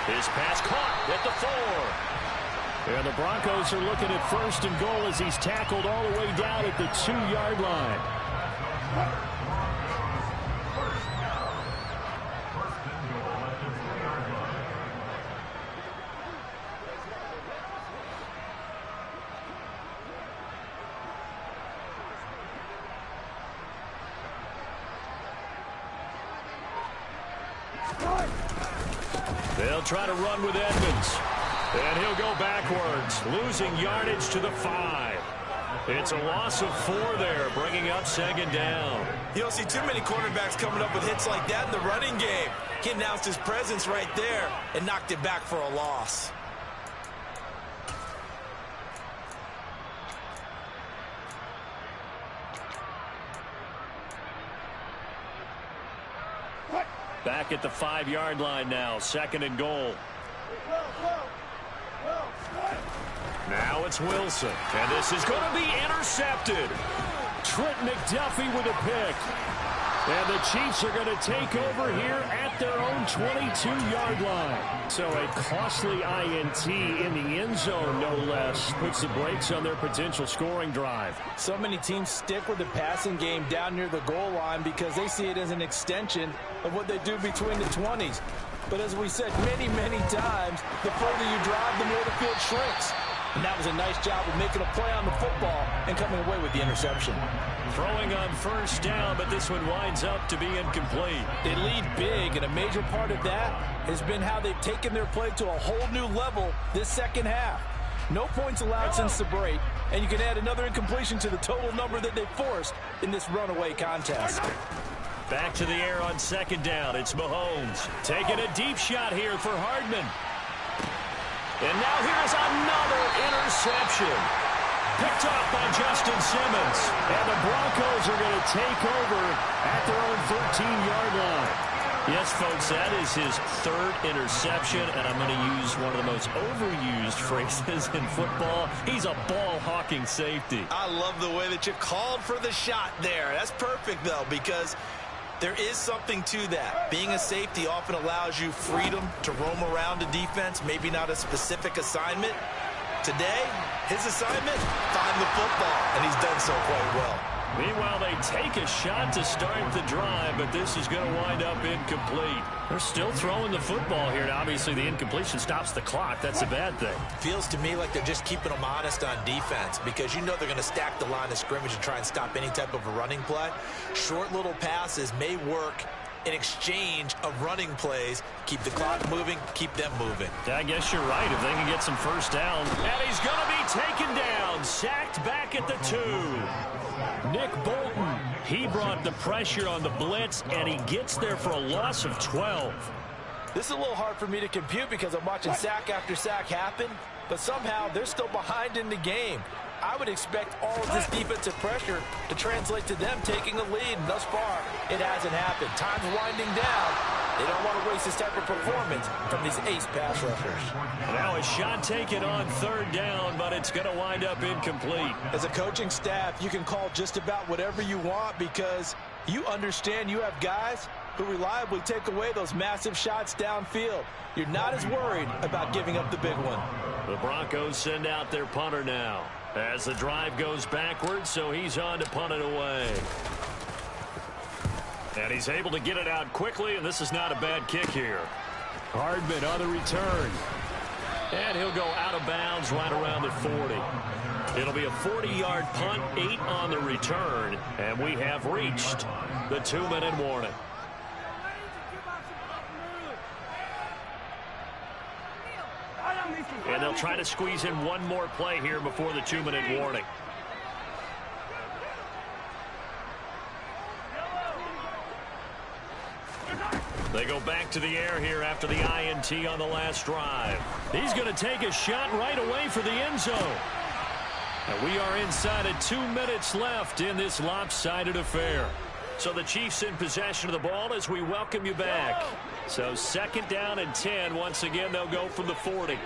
His pass caught at the 4. And the Broncos are looking at 1st and goal as he's tackled all the way down at the 2-yard line. They'll try to run with Edmonds. And he'll go backwards, losing yardage to the 5. It's a loss of 4 there, bringing up second down. You don't see too many quarterbacks coming up with hits like that in the running game. He announced his presence right there and knocked it back for a loss. Back at the 5-yard line now, 2nd and goal. Now it's Wilson, and this is going to be intercepted. Trent McDuffie with a pick. And the Chiefs are going to take over here at their own 22-yard line. So a costly INT in the end zone, no less, puts the brakes on their potential scoring drive. So many teams stick with the passing game down near the goal line because they see it as an extension of what they do between the 20s. But as we said many, many times, the further you drive, the more the field shrinks. And that was a nice job of making a play on the football and coming away with the interception. Throwing on 1st down, but this one winds up to be incomplete. They lead big, and a major part of that has been how they've taken their play to a whole new level this second half. No points allowed since the break, and you can add another incompletion to the total number that they forced in this runaway contest. Back to the air on 2nd down. It's Mahomes taking a deep shot here for Hardman. And now here's another interception. Picked off by Justin Simmons. And the Broncos are going to take over at their own 13-yard line. Yes, folks, that is his 3rd interception, and I'm going to use one of the most overused phrases in football. He's a ball-hawking safety. I love the way that you called for the shot there. That's perfect, though, because there is something to that. Being a safety often allows you freedom to roam around a defense, maybe not a specific assignment. Today, his assignment, find the football, and he's done so quite well. Meanwhile, they take a shot to start the drive, but this is going to wind up incomplete. They're still throwing the football here, and obviously the incompletion stops the clock. That's a bad thing. Feels to me like they're just keeping them honest on defense because you know they're going to stack the line of scrimmage and try and stop any type of a running play. Short little passes may work in exchange of running plays. Keep the clock moving, keep them moving. I guess you're right. If they can get some first down. And he's going to be taken down. Sacked back at the 2. Nick Bolton, he brought the pressure on the blitz, and he gets there for a loss of 12. This is a little hard for me to compute because I'm watching sack after sack happen, but somehow they're still behind in the game. I would expect all of this defensive pressure to translate to them taking the lead, and thus far, it hasn't happened. Time's winding down. They don't want to waste this type of performance from these ace pass rushers. Now a shot taken on 3rd down, but it's going to wind up incomplete. As a coaching staff, you can call just about whatever you want because you understand you have guys who reliably take away those massive shots downfield. You're not as worried about giving up the big one. The Broncos send out their punter now as the drive goes backwards, so he's on to punt it away. And he's able to get it out quickly, and this is not a bad kick here. Hardman on the return. And he'll go out of bounds right around the 40. It'll be a 40-yard punt, 8 on the return, and we have reached the 2-minute warning. And they'll try to squeeze in one more play here before the 2-minute warning. They go back to the air here after the INT on the last drive. He's going to take a shot right away for the end zone. And we are inside of 2 minutes left in this lopsided affair. So the Chiefs in possession of the ball as we welcome you back. So 2nd down and 10. Once again, they'll go from the 40.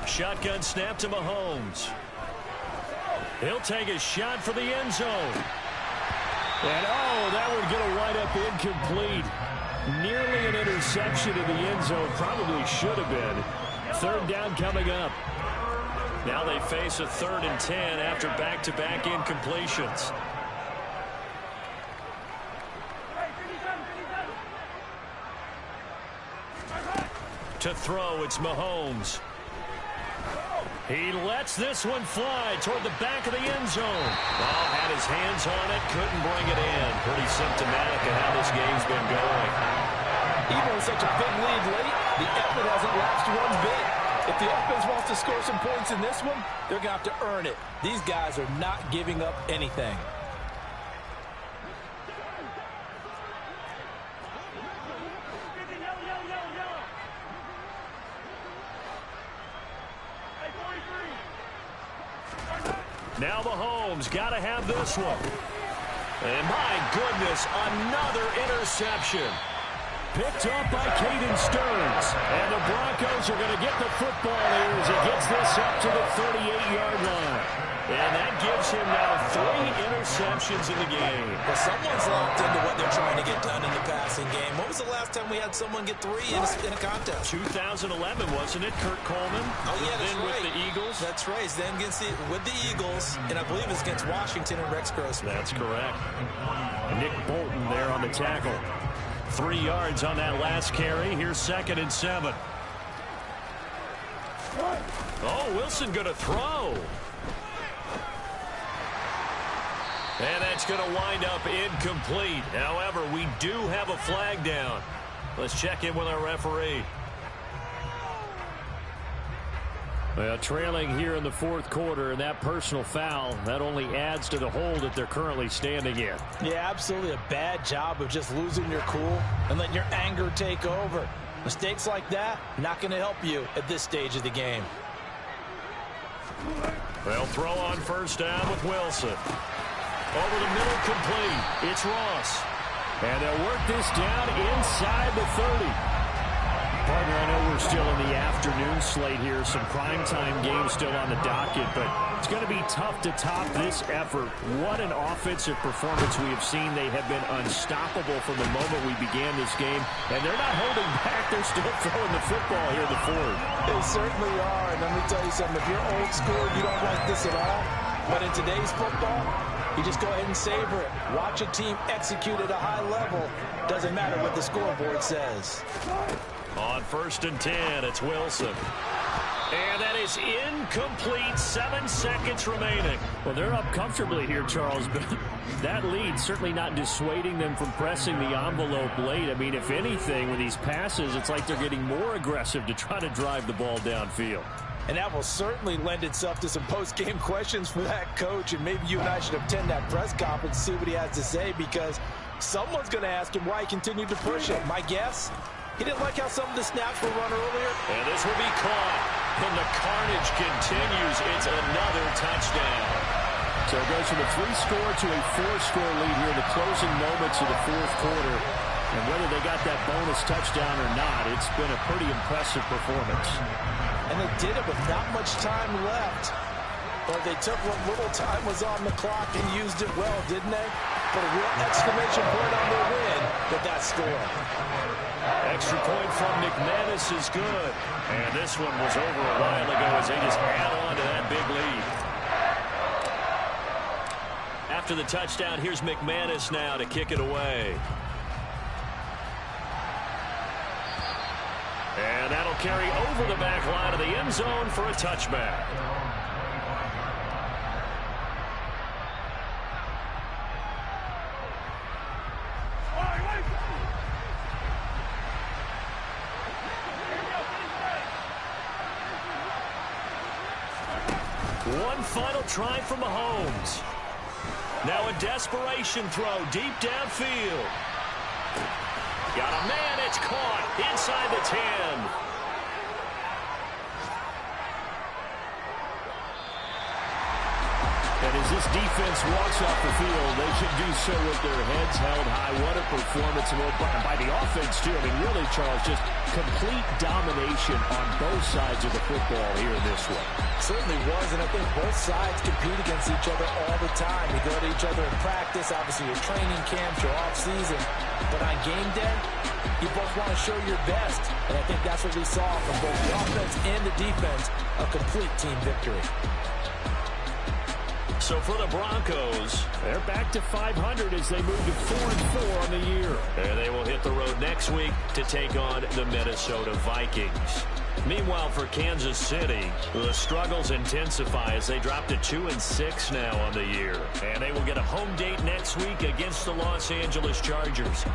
Shotgun snap to Mahomes. He'll take a shot for the end zone. And, that would get a wind up incomplete. Nearly an interception in the end zone. Probably should have been. 3rd down coming up. Now they face a 3rd and 10 after back-to-back incompletions. To throw, it's Mahomes. He lets this one fly toward the back of the end zone. Oh, had his hands on it, couldn't bring it in. Pretty symptomatic of how this game's been going. Even with such a big lead late, the effort hasn't lapsed one bit. If the offense wants to score some points in this one, they're going to have to earn it. These guys are not giving up anything. Now Mahomes got to have this one. And my goodness, another interception. Picked up by Caden Stearns. And the Broncos are going to get the football here as he gets this up to the 38-yard line. And that gives him now 3 interceptions in the game. Well, someone's locked into what they're trying to get done in the passing game. When was the last time we had someone get 3 in a contest? 2011, wasn't it? Kurt Coleman. Oh, yeah, that's then right. with the Eagles. That's right. Then with the Eagles, and I believe it's against Washington and Rex Grossman. That's correct. Nick Bolton there on the tackle. 3 yards on that last carry. Here's 2nd and 7. Oh, Wilson going to throw. And that's going to wind up incomplete. However, we do have a flag down. Let's check in with our referee. Well, trailing here in the 4th quarter, and that personal foul, that only adds to the hole that they're currently standing in. Yeah, absolutely a bad job of just losing your cool and letting your anger take over. Mistakes like that, not going to help you at this stage of the game. They'll throw on 1st down with Wilson. Over the middle, complete. It's Ross. And they'll work this down inside the 30. Partner, I know we're still in the afternoon slate here. Some primetime games still on the docket, but it's going to be tough to top this effort. What an offensive performance we have seen. They have been unstoppable from the moment we began this game, and they're not holding back. They're still throwing the football here in the fourth. They certainly are, and let me tell you something. If you're old school, you don't like this at all, but in today's football, you just go ahead and savor it. Watch a team execute at a high level. Doesn't matter what the scoreboard says. On 1st and 10, it's Wilson. And that is incomplete. 7 seconds remaining. Well, they're up comfortably here, Charles, but that lead certainly not dissuading them from pressing the envelope late. I mean, if anything, with these passes, it's like they're getting more aggressive to try to drive the ball downfield. And that will certainly lend itself to some post-game questions for that coach, and maybe you and I should attend that press conference and see what he has to say, because someone's going to ask him why he continued to push it. My guess? He didn't like how some of the snaps were run earlier. And this will be caught. And the carnage continues. It's another touchdown. So it goes from a 3-score to a 4-score lead here in the closing moments of the fourth quarter. And whether they got that bonus touchdown or not, it's been a pretty impressive performance. And they did it with not much time left. But they took what little time was on the clock and used it well, didn't they? Put a real exclamation point on their win with that score. Extra point from McManus is good. And this one was over a while ago as they just add on to that big lead. After the touchdown, here's McManus now to kick it away. And that'll carry over the back line of the end zone for a touchback. One final try from Mahomes. Now a desperation throw deep downfield. Got a man, it's caught inside the 10. And as this defense walks off the field, they should do so with their heads held high. What a performance by the offense, too. I mean, really, Charles, just complete domination on both sides of the football here in this one. Certainly was, and I think both sides compete against each other all the time. You go to each other in practice, obviously your training camps, your off-season. But on game day, you both want to show your best. And I think that's what we saw from both the offense and the defense, a complete team victory. So for the Broncos, they're back to 500 as they move to 4-4 on the year. And they will hit the road next week to take on the Minnesota Vikings. Meanwhile, for Kansas City, the struggles intensify as they drop to 2-6 now on the year. And they will get a home date next week against the Los Angeles Chargers.